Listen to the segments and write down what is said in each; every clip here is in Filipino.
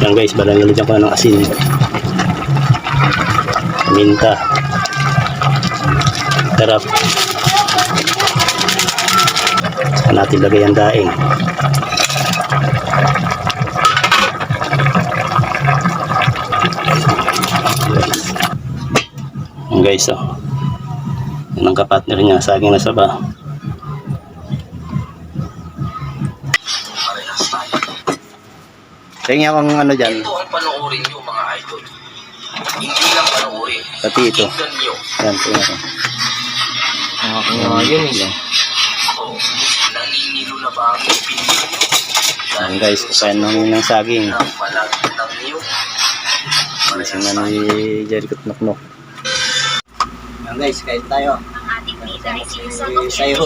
Yan guys, balangalagyan ko na ng asin, minta, sarap. Saka natin lagay ang daing. Yan guys, oh. Yan ang kapatner niya, saging na saba. Tingnan akong ano dyan. Ito ang panoorin nyo mga idol. Hindi lang panoorin. Pati ito. Tingnan nyo. Yan, tingnan ko. Yun eh. Oh, naninilo na ba ang ipin nyo? Yan guys, kukain namin ng saging. Ang palagi ng nyo. Malasing na ni Jericho Knock-Knock. Yan guys, kain tayo. Ang ating leader ay sinusogong Sayo.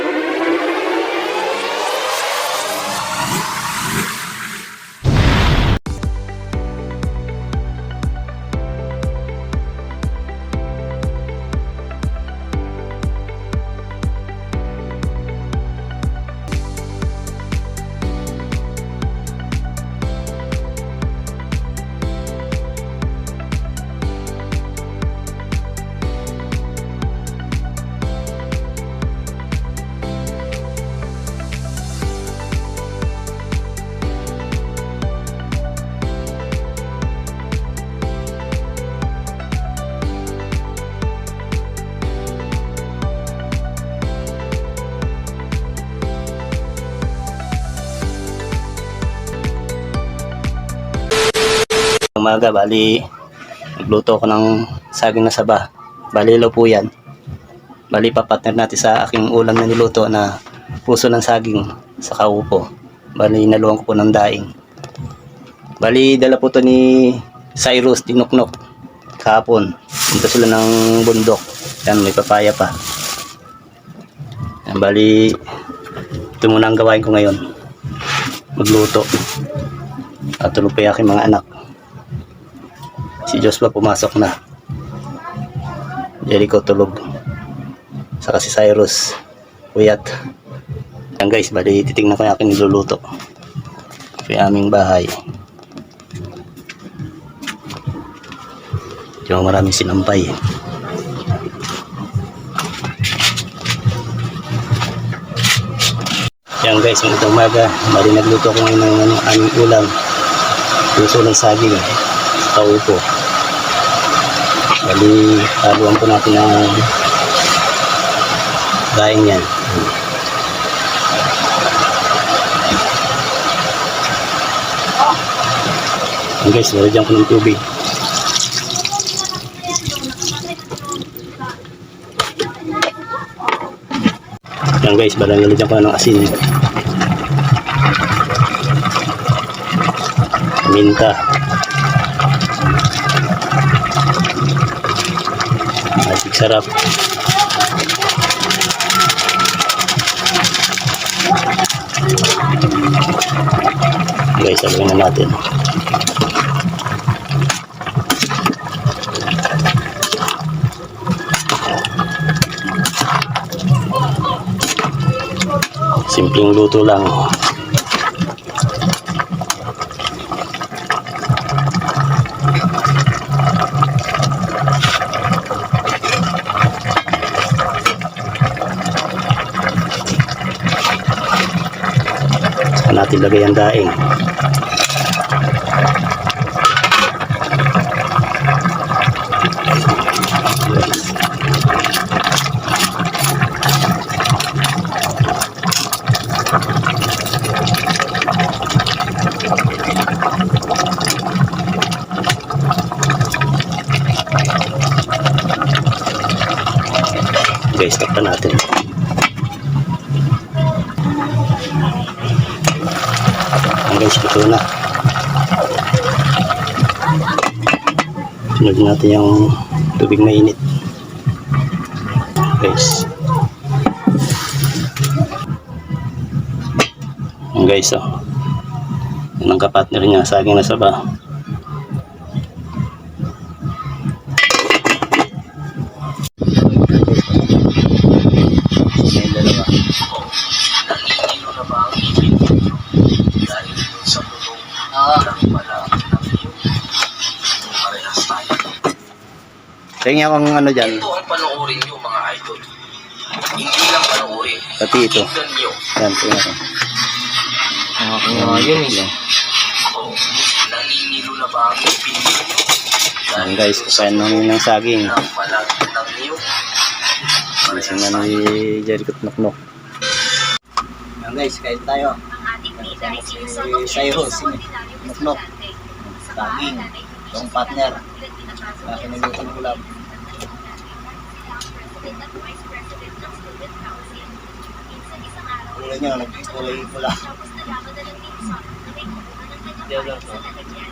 Umaga, bali nagluto ko ng saging na saba. Bali ilaw po yan. Bali papartner natin sa aking ulam na niluto na puso ng saging sa kaupo. Bali naluwan ko po ng daing. Bali dala po to ni Cyrus Tinuknok kahapon. Punta sila ng bundok. Yan, may papaya pa. Yan, bali ito muna ang gawain ko ngayon, magluto. At tulog pa yung aking mga anak. Si Joshua pumasok na. Jericho tulog. Saka si Cyrus puyat. Yan guys, bali titignan ko yung aking niluluto. Ito yung aming bahay. Yung maraming sinampay. Yan guys, magandang umaga. Bali nagluto ko ngayon ng aming ulam. Puso ng saging sa kaupo. Bali, haluan po natin ang daing yan. Yan guys, nalagyan ko ng tubig. Yan guys, nalagyan ko ng asin, minta, asik sarap. Guys, sabihin na natin. Simpleng luto lang. Saka natin lagay ang daing. Guys, takpan natin. Guys, ito na. Sunod natin yung tubig na init. Guys. Yan guys, oh. Yan ang kapatner niya, saging na saba. Naninilo na ba ang ipin nyo? Dahil sa tulong ng palagi ng nyo. Tingin akong ano dyan. Ito ang panoorin nyo mga idol. Hindi lang panoorin. Pati ito. Pakinggan nyo. Yan, tingin ako. Akin nga yun eh. Yan. Oh, naninilo na ba ang opinion nyo? Yan guys, kukain namin ng saging. Ng malaki ng niyog. Gising na ni Jericho Knock. Yan guys, kain tayo. Ang ating bida ay Si sinusogong Sayo, sa si ordinaryong Nuknuk. estudyante. Sa Saging. paaralan ay hindi Yung siya partner. ilang pinapasok Sa niya niluto ng ulam. President at Vice President ng Student Council. Minsan isang araw Kulay niya, nagkulay pula. tapos nalaman na lang ni Usap na may kumuha ng kanyang bayan sa lalagyan.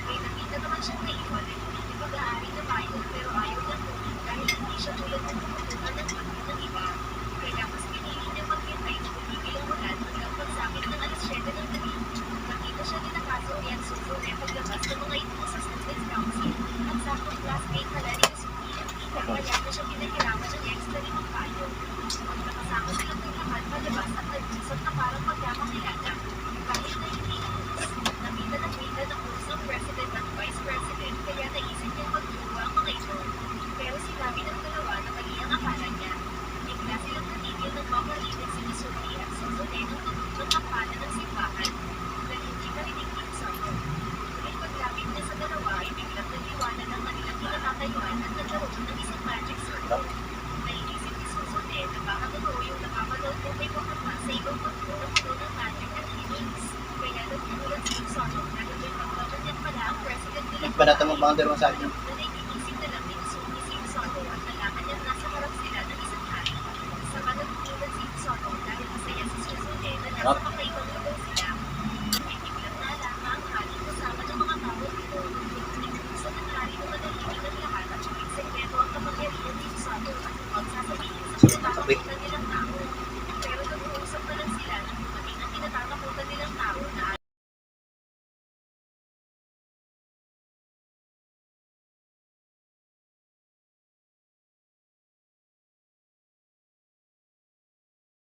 May nakita naman siyang naiwan na hindi pag-aari na bayan pero ayaw niya kunin dahil hindi siya tulad ng kumuha ng bayan ng iba. Kaya mas pinili niya maghintay na tumigil ang ulan hanggang pagsapit ng alas 7 ng gabi. Nakita siya ni Nakaso ni Ansuso na paglabas ng mga ito sa Student Council at saktong classmate pala ni Suki. Kaya na siya pinahiraman ng extra limang payo. Pag nakasama silang naglakad palabas at nag-usap na parang magkamakilala. Kahit na hindi utos, nakita ng utos ng President at Vice President kaya naisip niya magtuwa ang mga ito. Pero sinabi ng dalawa na mali ang akala niya. Bigla silang natigil ng mamalinig si Suki at Susune ng tunog ng kampana ng simbahan na hindi marinig ni Usano. Ngunit paglapit niya sa dalawa ay biglang naliwanan ang kanilang kinakatayuan at nagkaroon ng isang magic circle. Naiisip ni Susune na baka totoo yung nakapanood ko kay Wakama sa ibang pagpuno ng magic at healings. Kaya nagtumulan si Usano na gawin magbabanyan pala ang president nila. Nagbanatan mo bang dalawang saging? Na naiisip na lang ni Suki si Usano at nalaman niya nasa harap sila ng isang hari. Saka nagtumulan si Usano dahil masaya si Susune na nasa kakaibang lugar sila. Ay biglang naalala ang hari kasama ng mga tao dito. Nagpusan ng hari na madahimik ang lahat at may sekreto ang kapangyarihan ni Usano at magsasabihin sa pinapakita